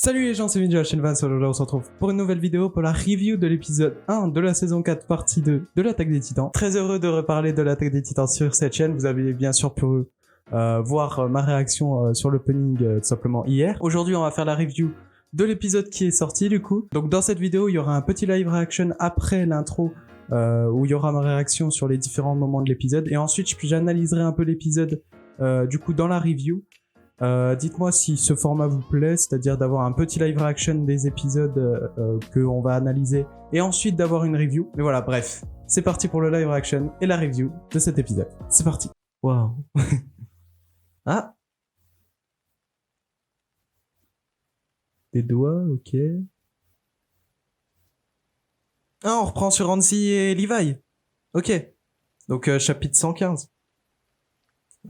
Salut les gens, c'est Vin de la chaîne Vans. Aujourd'hui on se retrouve pour une nouvelle vidéo pour la review de l'épisode 1 de la saison 4 partie 2 de l'Attaque des Titans. Très heureux de reparler de l'Attaque des Titans sur cette chaîne. Vous avez bien sûr pu voir ma réaction sur l'opening tout simplement hier. Aujourd'hui on va faire la review de l'épisode qui est sorti du coup. Donc dans cette vidéo il y aura un petit live reaction après l'intro où il y aura ma réaction sur les différents moments de l'épisode. Et ensuite j'analyserai un peu l'épisode du coup dans la review. Dites-moi si ce format vous plaît, c'est-à-dire d'avoir un petit live reaction des épisodes qu'on va analyser et ensuite d'avoir une review. Mais voilà, bref, c'est parti pour le live reaction et la review de cet épisode. C'est parti. Waouh. Ah. Des doigts, ok. Ah, on reprend sur Hansi et Levi. Ok. Donc chapitre 115.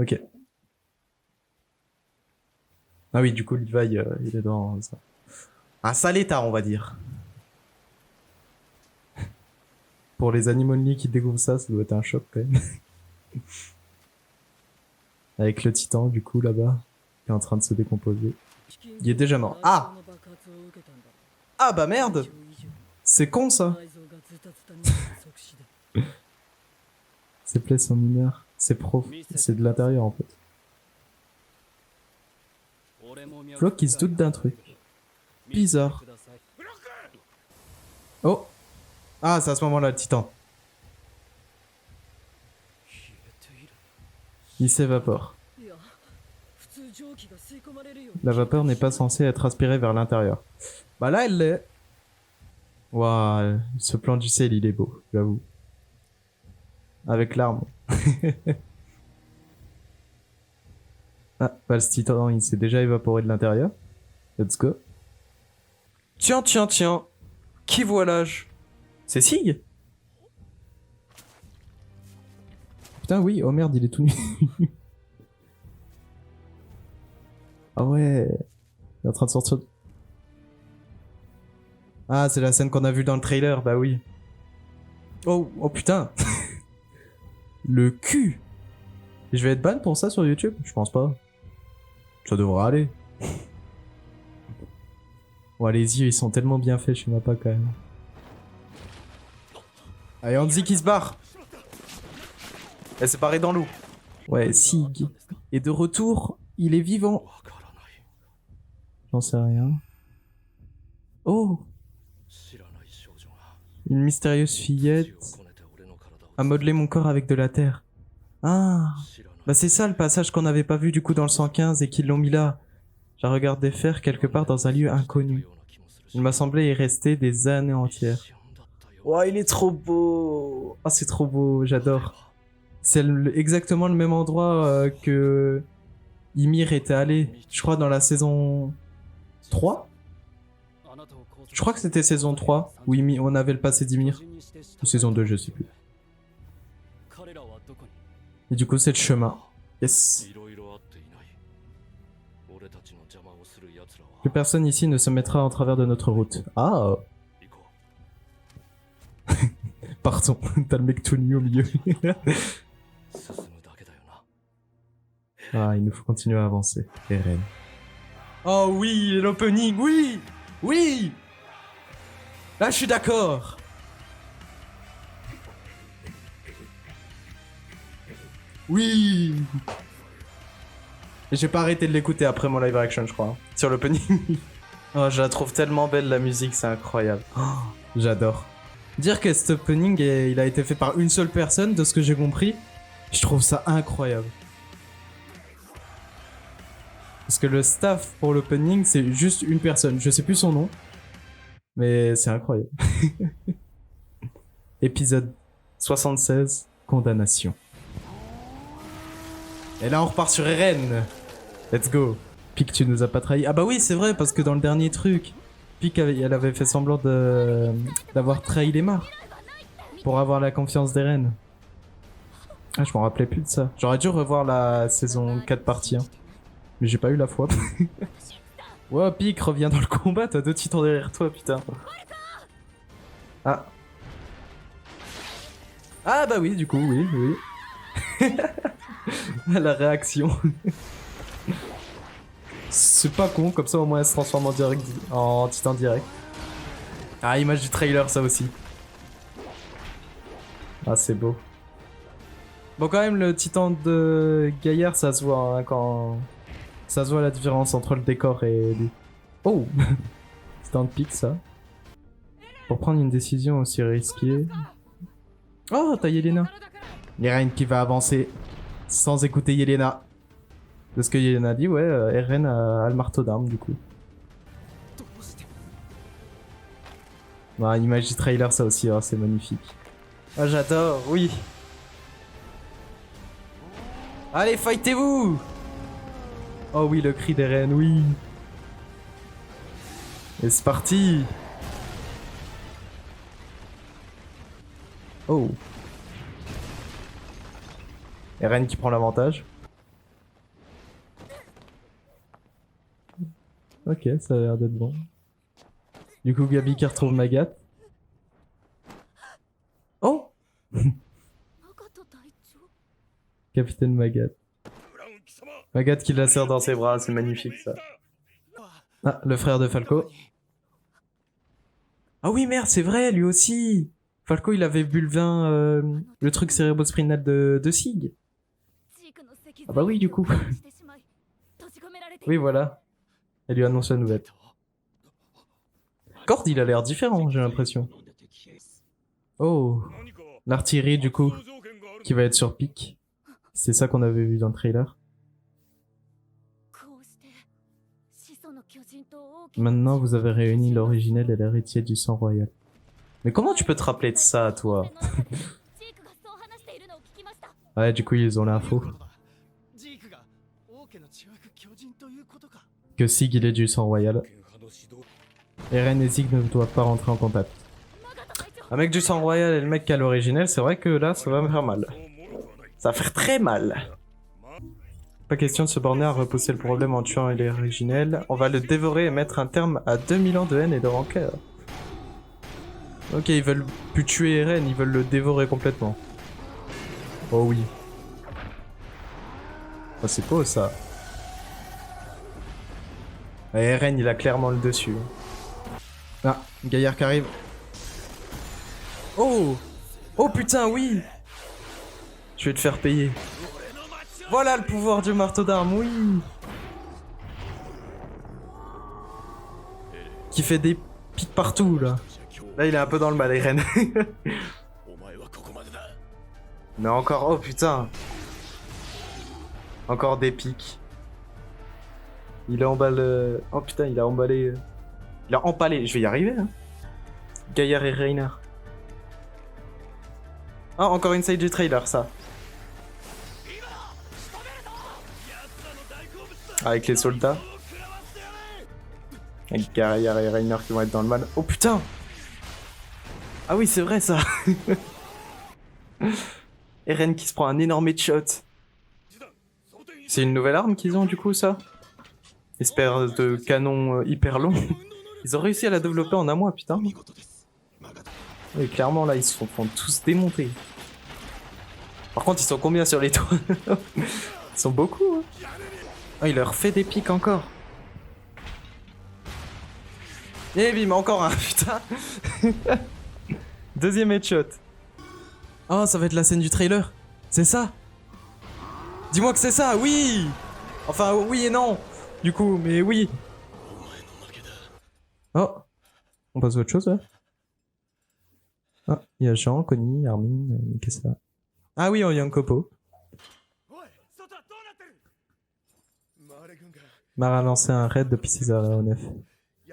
Ok. Ah oui, du coup, Levi, il est dans un sale état, on va dire. Pour les Animonly qui découvrent ça, ça doit être un choc, quand même. Avec le titan, du coup, là-bas, qui est en train de se décomposer. Il est déjà mort. Ah! Ah bah merde! C'est con, ça! Ses plaies sont mineures. C'est c'est de l'intérieur, en fait. Flock qui se doute d'un truc. Bizarre. Oh! Ah, c'est à ce moment-là, le titan. Il s'évapore. La vapeur n'est pas censée être aspirée vers l'intérieur. Bah là, elle l'est. Waouh, ce plan du ciel, il est beau, j'avoue. Avec l'arme. Ah, bah le titan, il s'est déjà évaporé de l'intérieur. Let's go. Tiens, tiens, tiens. Qui voit l'âge? C'est Sig? Putain, oui, oh merde, il est tout nu. Ah ouais. Il est en train de sortir. Ah, c'est la scène qu'on a vue dans le trailer, bah oui. Oh, oh putain. Le cul. Je vais être ban pour ça sur YouTube? Je pense pas. Ça devrait aller. Ouais, les yeux, ils sont tellement bien faits chez Mappa quand même. Allez, Hansi qui se barre. Elle s'est barrée dans l'eau. Ouais, Sig est de retour. Il est vivant. J'en sais rien. Oh! Une mystérieuse fillette a modelé mon corps avec de la terre. Ah! Bah c'est ça le passage qu'on n'avait pas vu du coup dans le 115 et qu'ils l'ont mis là. Je la regardais faire quelque part dans un lieu inconnu. Il m'a semblé y rester des années entières. Oh, il est trop beau! Ah, c'est trop beau, j'adore. C'est exactement le même endroit que Ymir était allé, je crois, dans la saison 3? Je crois que c'était saison 3, où on avait le passé d'Ymir. Ou saison 2, je sais plus. Et du coup, c'est le chemin. Yes. Que personne ici ne se mettra en travers de notre route. Ah. Pardon, t'as le mec tout nu au milieu. Ah, il nous faut continuer à avancer. Eren. Oh oui, l'opening, oui. Oui. Là, je suis d'accord. Oui. Et j'ai pas arrêté de l'écouter après mon live action, je crois. Sur l'opening. Oh, je la trouve tellement belle, la musique, c'est incroyable. Oh, j'adore. Dire que cet opening, il a été fait par une seule personne, de ce que j'ai compris, je trouve ça incroyable. Parce que le staff pour l'opening, c'est juste une personne. Je sais plus son nom, mais c'est incroyable. Épisode 76, Condamnation. Et là, on repart sur Eren. Let's go. Pieck, tu nous as pas trahi. Ah bah oui, c'est vrai, parce que dans le dernier truc, Pieck, elle avait fait semblant d'avoir trahi les mares. Pour avoir la confiance d'Eren. Ah, je m'en rappelais plus de ça. J'aurais dû revoir la saison 4 partie 1. Mais j'ai pas eu la foi. Ouais, Pieck, reviens dans le combat, t'as 2 titans derrière toi, putain. Ah. Ah bah oui, du coup, oui, oui. La réaction. C'est pas con, comme ça au moins elle se transforme en, direct, en titan direct. Ah, image du trailer, ça aussi. Ah, c'est beau. Bon, quand même, le titan de Gaillard, ça se voit, hein, quand... Ça se voit la différence entre le décor et lui. Oh. C'est un pic, ça. Pour prendre une décision aussi risquée... Oh, t'as Yelena. Eren qui va avancer sans écouter Yelena. De ce que Yelena dit, ouais, Eren a le marteau d'armes, du coup. Ouais, image du trailer, ça aussi, hein, c'est magnifique. Ah, j'adore, oui. Allez, fightez-vous! Oh oui, le cri d'Eren, oui. Et c'est parti. Oh. Eren qui prend l'avantage. Ok, ça a l'air d'être bon. Du coup, Gabi qui retrouve Magat. Oh. Capitaine Magat. Magat qui la serre dans ses bras, c'est magnifique ça. Ah, le frère de Falco. Ah oui, merde, c'est vrai, lui aussi. Falco, il avait bu le vin, le truc cérébrospinal de Sig. Ah bah oui, du coup. Oui, voilà. Elle lui annonce la nouvelle. Cord, il a l'air différent, j'ai l'impression. Oh. L'artillerie, du coup, qui va être sur pic. C'est ça qu'on avait vu dans le trailer. Maintenant, vous avez réuni l'originel et l'héritier du sang royal. Mais comment tu peux te rappeler de ça, toi? Ouais, du coup, ils ont l'info. Que Sig, il est du sang royal. Eren et Sig ne doivent pas rentrer en contact. Un mec du sang royal et le mec qui a l'originel, c'est vrai que là, ça va me faire mal. Ça va faire très mal. Pas question de se borner à repousser le problème en tuant l'originel. On va le dévorer et mettre un terme à 2000 ans de haine et de rancœur. Ok, ils veulent plus tuer Eren, ils veulent le dévorer complètement. Oh oui. Oh, c'est beau ça. Et Eren, il a clairement le dessus. Ah, Gaillard qui arrive. Oh! Oh putain, oui! Je vais te faire payer. Voilà le pouvoir du marteau d'armes, oui! Qui fait des pics partout, là. Là, il est un peu dans le mal, Eren. Mais encore... Oh putain! Encore des pics. Il emballe... Oh putain, il a emballé... Il a empalé, je vais y arriver, hein. Gaillard et Reiner. Ah, encore une side du trailer, ça. Avec les soldats. Avec Gaillard et Reiner qui vont être dans le mal. Oh putain! Ah oui, c'est vrai, ça. Eren qui se prend un énorme headshot. C'est une nouvelle arme qu'ils ont, du coup, ça? Espère de canon hyper long. Ils ont réussi à la développer en un mois, putain. Oui, clairement, là, ils se font tous démonter. Par contre, ils sont combien sur les toits? Ils sont beaucoup, hein. Ah, il leur fait des pics encore. Et bim, encore un, putain. Deuxième headshot. Oh, ça va être la scène du trailer. C'est ça? Dis-moi que c'est ça, oui. Enfin, oui et non. Du coup, mais oui. Oh. On passe à autre chose, là. Ah, il y a Jean, Connie, Armin, qu'est-ce que ça? Ah oui, il y a un copo. Mara a lancé un raid depuis 6h09.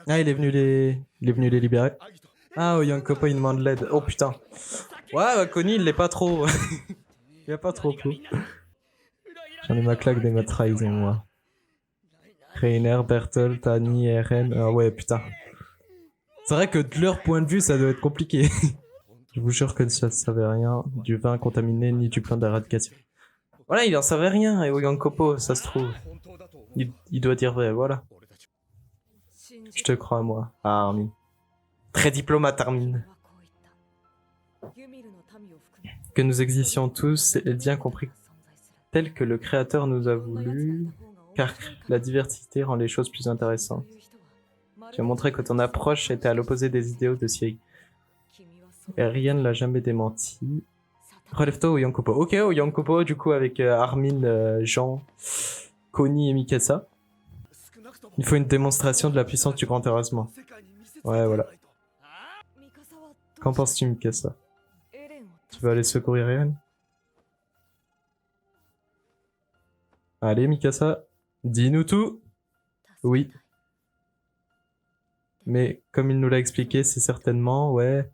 Ah, il est venu les libérer. Ah, oh, Yankopo, il demande l'aide. Oh putain. Ouais, bah, Connie, il l'est pas trop. Il a pas trop peu. J'en ai ma claque des ma trahison, moi. Reiner, Bertolt, Annie, Eren. Ah ouais, putain. C'est vrai que de leur point de vue, ça doit être compliqué. Je vous jure que ça ne savait rien du vin contaminé ni du plan d'éradication. Voilà, il en savait rien, et Yankopo, ça se trouve. Il doit dire vrai, voilà. Je te crois, moi. Ah, Armin. Très diplomate, Armin. Que nous existions tous, et bien compris, tel que le Créateur nous a voulu. car la diversité rend les choses plus intéressantes. Tu as montré que ton approche était à l'opposé des idéaux de Siri. Et rien ne l'a jamais démenti. Relève-toi au Yankopo. Ok, au Yankopo, du coup, avec Armin, Jean, Connie et Mikasa. Il faut une démonstration de la puissance du grand terrassement. Ouais, voilà. Qu'en penses-tu, Mikasa? Tu veux aller secourir Eren? Allez, Mikasa, dis-nous tout. Oui. Mais comme il nous l'a expliqué, c'est certainement, ouais,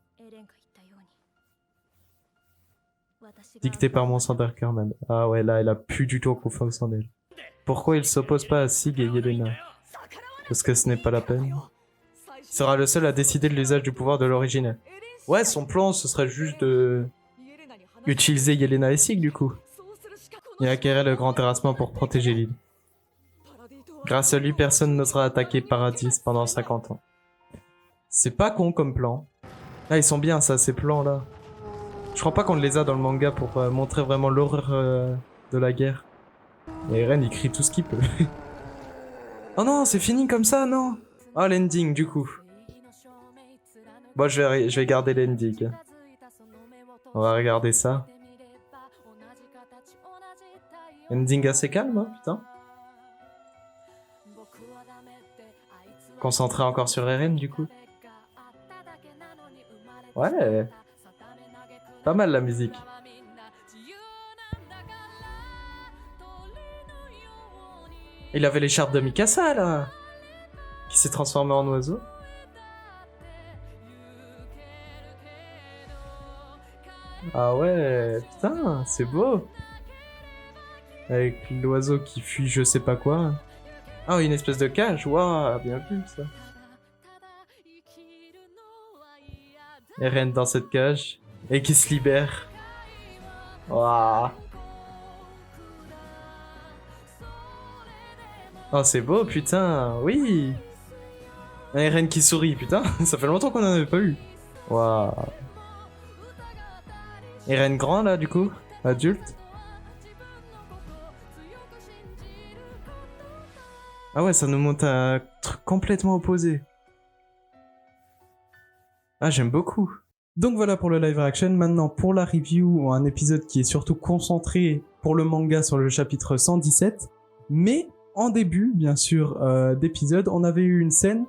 dicté par mon Sanderkerman. Ah ouais, là, elle a plus du tout confiance en elle. Pourquoi il s'oppose pas à Sig et Yelena? Parce que ce n'est pas la peine. Il sera le seul à décider de l'usage du pouvoir de l'originel. Ouais, son plan, ce serait juste de utiliser Yelena et Sig, du coup. Et acquérir le grand terrassement pour protéger l'île. Grâce à lui, personne n'osera attaquer Paradis pendant 50 ans. C'est pas con comme plan. Ah, ils sont bien, ça, ces plans-là. Je crois pas qu'on les a dans le manga pour montrer vraiment l'horreur de la guerre. Et Eren, il crie tout ce qu'il peut. Oh non, c'est fini comme ça, non. Oh, l'ending, du coup. Bon, je vais garder l'ending. On va regarder ça. Ending assez calme, hein, putain. Concentré encore sur Eren, du coup. Ouais. Pas mal la musique. Il avait l'écharpe de Mikasa, là. Qui s'est transformé en oiseau. Ah ouais, putain, c'est beau. Avec l'oiseau qui fuit je sais pas quoi. Ah, une espèce de cage, waouh, bien vu ça. Eren dans cette cage. Et qui se libère. Waouh. Oh, c'est beau, putain, oui. Un Eren qui sourit, putain, ça fait longtemps qu'on en avait pas eu. Waouh. Eren grand, là, du coup, adulte. Ah ouais, ça nous montre un truc complètement opposé. Ah, j'aime beaucoup. Donc voilà pour le live action. Maintenant, pour la review, un épisode qui est surtout concentré pour le manga sur le chapitre 117. Mais en début, bien sûr, d'épisode, on avait eu une scène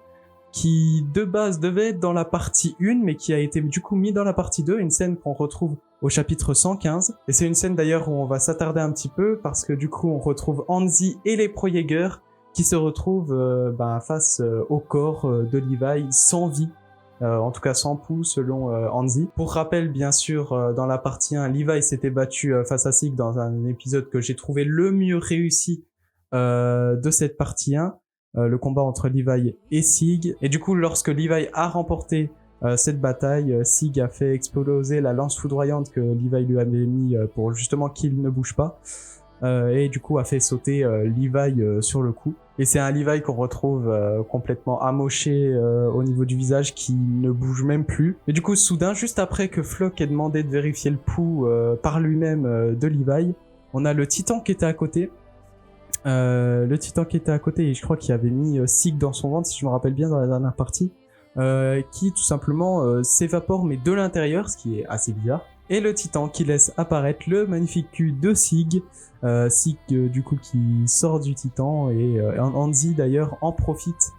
qui, de base, devait être dans la partie 1, mais qui a été du coup mis dans la partie 2, une scène qu'on retrouve au chapitre 115. Et c'est une scène d'ailleurs où on va s'attarder un petit peu, parce que du coup, on retrouve Hanzi et les Pro-Jaeger qui se retrouvent face au corps de Levi sans vie. En tout cas sans pouls selon Hanzi. Pour rappel, bien sûr, dans la partie 1, Levi s'était battu face à Sig dans un épisode que j'ai trouvé le mieux réussi de cette partie 1, le combat entre Levi et Sig. Et du coup, lorsque Levi a remporté cette bataille, Sig a fait exploser la lance foudroyante que Levi lui avait mis pour justement qu'il ne bouge pas. Et du coup a fait sauter Levi sur le coup. Et c'est un Levi qu'on retrouve complètement amoché au niveau du visage, qui ne bouge même plus. Et du coup, soudain, juste après que Floch ait demandé de vérifier le pouls par lui-même de Levi, on a le Titan qui était à côté. Le Titan qui était à côté, et je crois qu'il avait mis Sig dans son ventre, si je me rappelle bien, dans la dernière partie, qui tout simplement s'évapore, mais de l'intérieur, ce qui est assez bizarre. Et le Titan qui laisse apparaître le magnifique cul de Sig. Sig du coup qui sort du Titan, et Hanzi d'ailleurs en profite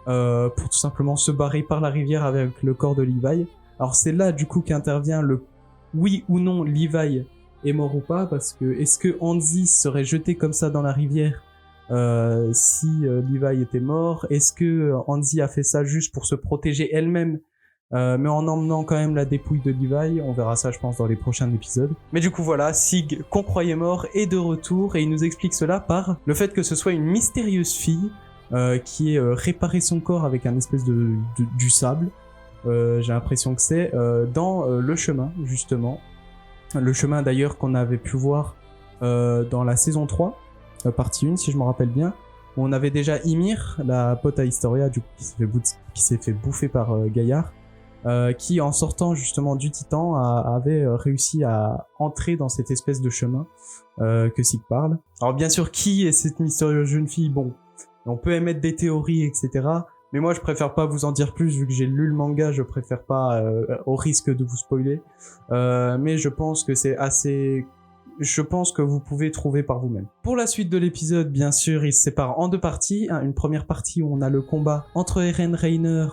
pour tout simplement se barrer par la rivière avec le corps de Levi. Alors c'est là du coup qu'intervient le oui ou non Levi est mort ou pas, parce que est-ce que Hanzi serait jeté comme ça dans la rivière si Levi était mort? Est-ce que Hanzi a fait ça juste pour se protéger elle-même, mais en emmenant quand même la dépouille de Levi? On verra ça, je pense, dans les prochains épisodes. Mais du coup, voilà, Sig, qu'on croyait mort, est de retour, et il nous explique cela par le fait que ce soit une mystérieuse fille qui ait réparé son corps avec un espèce du sable. J'ai l'impression que c'est dans le chemin, justement. Le chemin, d'ailleurs, qu'on avait pu voir dans la saison 3, partie 1, si je me rappelle bien, où on avait déjà Ymir, la pote à Historia, du coup, qui s'est fait bouffer par Gaillard. qui en sortant justement du Titan avait réussi à entrer dans cette espèce de chemin que Sig parle. Alors bien sûr, qui est cette mystérieuse jeune fille? Bon, on peut émettre des théories, etc. Mais moi, je préfère pas vous en dire plus, vu que j'ai lu le manga, je préfère pas, au risque de vous spoiler. Mais je pense que c'est assez... Je pense que vous pouvez trouver par vous-même. Pour la suite de l'épisode, bien sûr, il se sépare en deux parties. Une première partie où on a le combat entre Eren, Reiner,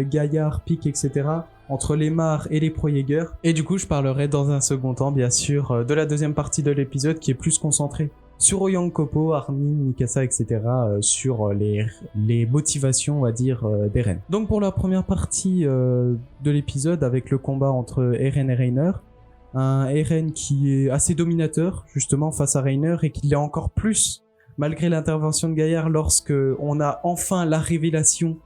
Gaillard, Pieck, etc. Entre les Mars et les Pro-Jäger. Et du coup, je parlerai dans un second temps, bien sûr, de la deuxième partie de l'épisode qui est plus concentrée sur Oyonkopo, Armin, Mikasa, etc. Sur les motivations, on va dire, d'Eren. Donc pour la première partie de l'épisode, avec le combat entre Eren et Reiner, un Eren qui est assez dominateur, justement, face à Reiner, et qui l'est encore plus, malgré l'intervention de Gaillard, lorsque on a enfin la révélation,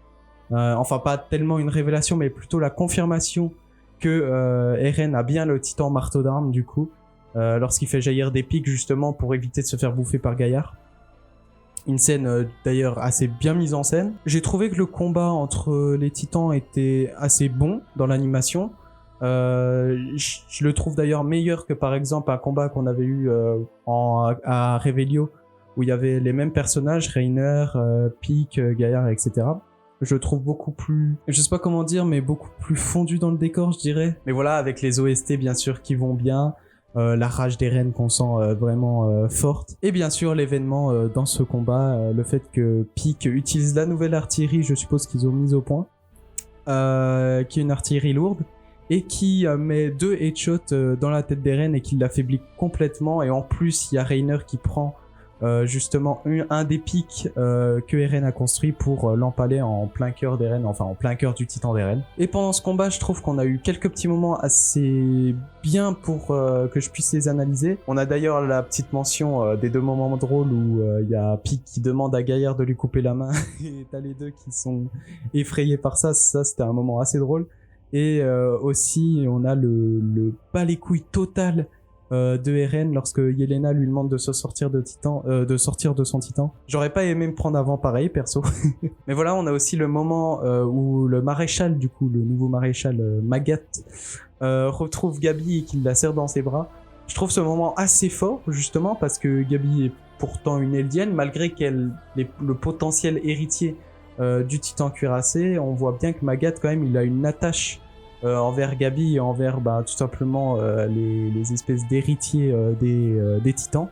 enfin pas tellement une révélation, mais plutôt la confirmation que Eren a bien le titan marteau d'armes, du coup, lorsqu'il fait jaillir des pics justement pour éviter de se faire bouffer par Gaillard. Une scène d'ailleurs assez bien mise en scène. J'ai trouvé que le combat entre les titans était assez bon dans l'animation. Je le trouve d'ailleurs meilleur que par exemple un combat qu'on avait eu à Revelio, où il y avait les mêmes personnages, Reiner, Pieck, Gaillard, etc. Je trouve beaucoup plus, je sais pas comment dire, mais beaucoup plus fondu dans le décor, je dirais. Mais voilà, avec les OST bien sûr qui vont bien. La rage d'Eren qu'on sent vraiment forte. Et bien sûr, l'événement dans ce combat, le fait que Pieck utilise la nouvelle artillerie, je suppose qu'ils ont mise au point, qui est une artillerie lourde, et qui met 2 headshots dans la tête d'Eren et qui l'affaiblit complètement. Et en plus, il y a Reiner qui prend justement un des pics que Eren a construit pour l'empaler en plein cœur d'Eren, enfin en plein cœur du titan d'Eren. Et pendant ce combat, je trouve qu'on a eu quelques petits moments assez bien pour que je puisse les analyser. On a d'ailleurs la petite mention des 2 moments drôles où il y a Pieck qui demande à Gaillard de lui couper la main et t'as les deux qui sont effrayés par ça. Ça, c'était un moment assez drôle. Et aussi, on a le bas les couilles total de Eren lorsque Yelena lui demande de se sortir de son titan. J'aurais pas aimé me prendre avant pareil perso. Mais voilà, on a aussi le moment où le maréchal, du coup le nouveau maréchal Magat, retrouve Gabi et qu'il la serre dans ses bras. Je trouve ce moment assez fort justement parce que Gabi est pourtant une Eldienne, malgré qu'elle est le potentiel héritier du titan cuirassé. On voit bien que Magat quand même il a une attache envers Gabi et envers tout simplement les espèces d'héritiers des titans.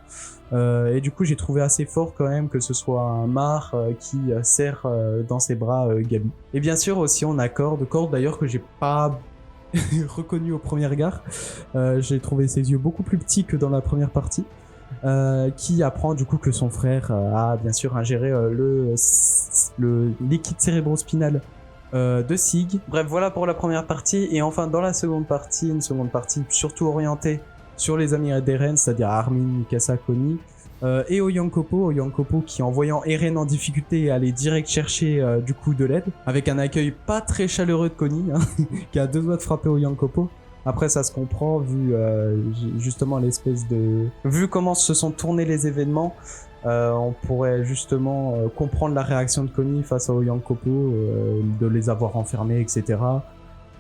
Et du coup j'ai trouvé assez fort quand même que ce soit un Mar qui serre dans ses bras Gabi. Et bien sûr aussi on a Cord d'ailleurs que j'ai pas reconnu au premier regard. J'ai trouvé ses yeux beaucoup plus petits que dans la première partie. Qui apprend du coup que son frère a bien sûr ingéré le liquide cérébrospinal de Sig. Bref, voilà pour la première partie. Et enfin, dans la seconde partie, une seconde partie surtout orientée sur les amis d'Eren, c'est-à-dire Armin, Mikasa, Connie, et Oyonkopo qui, en voyant Eren en difficulté, allait direct chercher du coup de l'aide, avec un accueil pas très chaleureux de Connie, qui a 2 doigts de frapper Oyonkopo. Après, ça se comprend, vu justement l'espèce de... Vu comment se sont tournés les événements, on pourrait justement comprendre la réaction de Connie face à Oyonkopo, de les avoir enfermés, etc.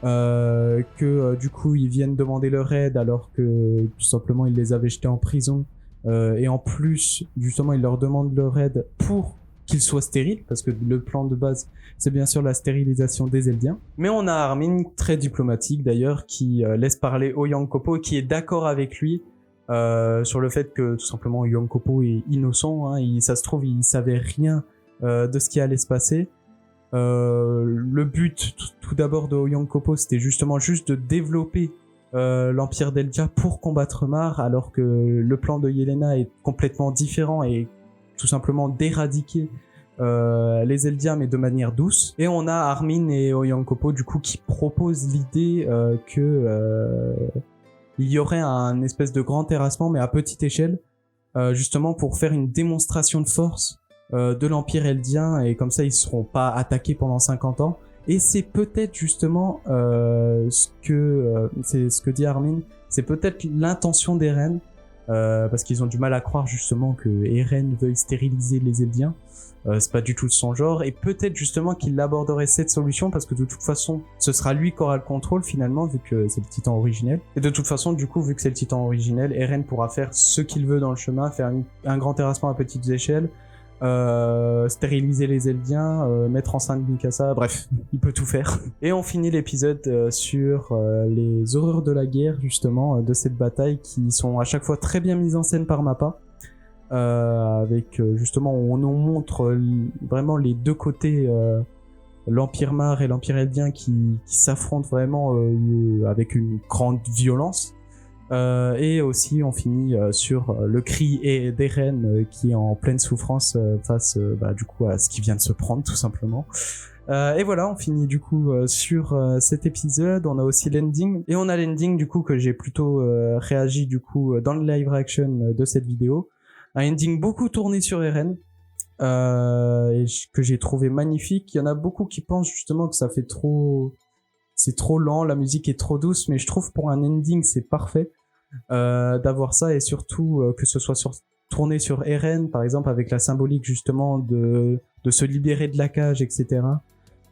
Du coup, ils viennent demander leur aide alors que tout simplement, ils les avaient jetés en prison. Et en plus, justement, ils leur demandent leur aide pour qu'ils soient stériles, parce que le plan de base, c'est bien sûr la stérilisation des Eldiens. Mais on a Armin, très diplomatique d'ailleurs, qui laisse parler Oyonkopo, qui est d'accord avec lui sur le fait que tout simplement Oyonkopo est innocent, ça se trouve, il savait rien de ce qui allait se passer. Le but tout d'abord de Oyonkopo, c'était justement juste de développer l'Empire d'Eldia pour combattre Mar, alors que le plan de Yelena est complètement différent et tout simplement d'éradiquer les Eldiens, mais de manière douce. Et on a Armin et Oyonkopo du coup qui proposent l'idée que il y aurait un espèce de grand terrassement, mais à petite échelle, justement pour faire une démonstration de force de l'Empire Eldien, et comme ça ils seront pas attaqués pendant 50 ans. Et c'est peut-être justement c'est ce que dit Armin, c'est peut-être l'intention d'Eren parce qu'ils ont du mal à croire justement que Eren veuille stériliser les Eldiens. C'est pas du tout de son genre, et peut-être justement qu'il aborderait cette solution parce que de toute façon ce sera lui qui aura le contrôle finalement vu que c'est le titan originel, et de toute façon du coup vu que c'est le titan originel, Eren pourra faire ce qu'il veut dans le chemin, faire un grand terrassement à petites échelles, stériliser les Eldiens, mettre enceinte Mikasa, bref, il peut tout faire. Et on finit l'épisode sur les horreurs de la guerre justement, de cette bataille qui sont à chaque fois très bien mises en scène par Mappa. Avec justement on nous montre vraiment les deux côtés, l'Empire Mar et l'Empire Eldien qui s'affrontent vraiment avec une grande violence, et aussi on finit sur le cri d'Eren qui est en pleine souffrance face du coup à ce qui vient de se prendre tout simplement. Et voilà, on finit du coup sur cet épisode. On a aussi l'ending, et on a l'ending du coup que j'ai plutôt réagi du coup dans le live action de cette vidéo. Un ending beaucoup tourné sur Eren, et que j'ai trouvé magnifique. Il y en a beaucoup qui pensent justement que ça fait c'est trop lent, la musique est trop douce, mais je trouve pour un ending c'est parfait d'avoir ça, et surtout que ce soit tourné sur Eren par exemple, avec la symbolique justement de se libérer de la cage, etc.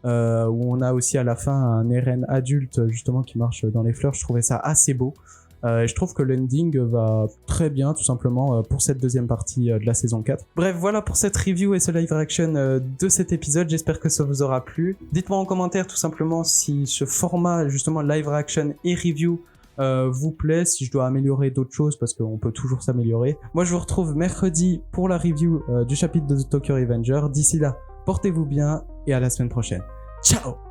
Où on a aussi à la fin un Eren adulte justement qui marche dans les fleurs. Je trouvais ça assez beau. Et je trouve que l'ending va très bien tout simplement pour cette deuxième partie de la saison 4. Bref, voilà pour cette review et ce live action de cet épisode. J'espère que ça vous aura plu. Dites-moi en commentaire tout simplement si ce format justement live action et review vous plaît, si je dois améliorer d'autres choses, parce qu'on peut toujours s'améliorer. Moi je vous retrouve mercredi pour la review du chapitre de Tokyo Revenger. D'ici là, portez-vous bien et à la semaine prochaine. Ciao!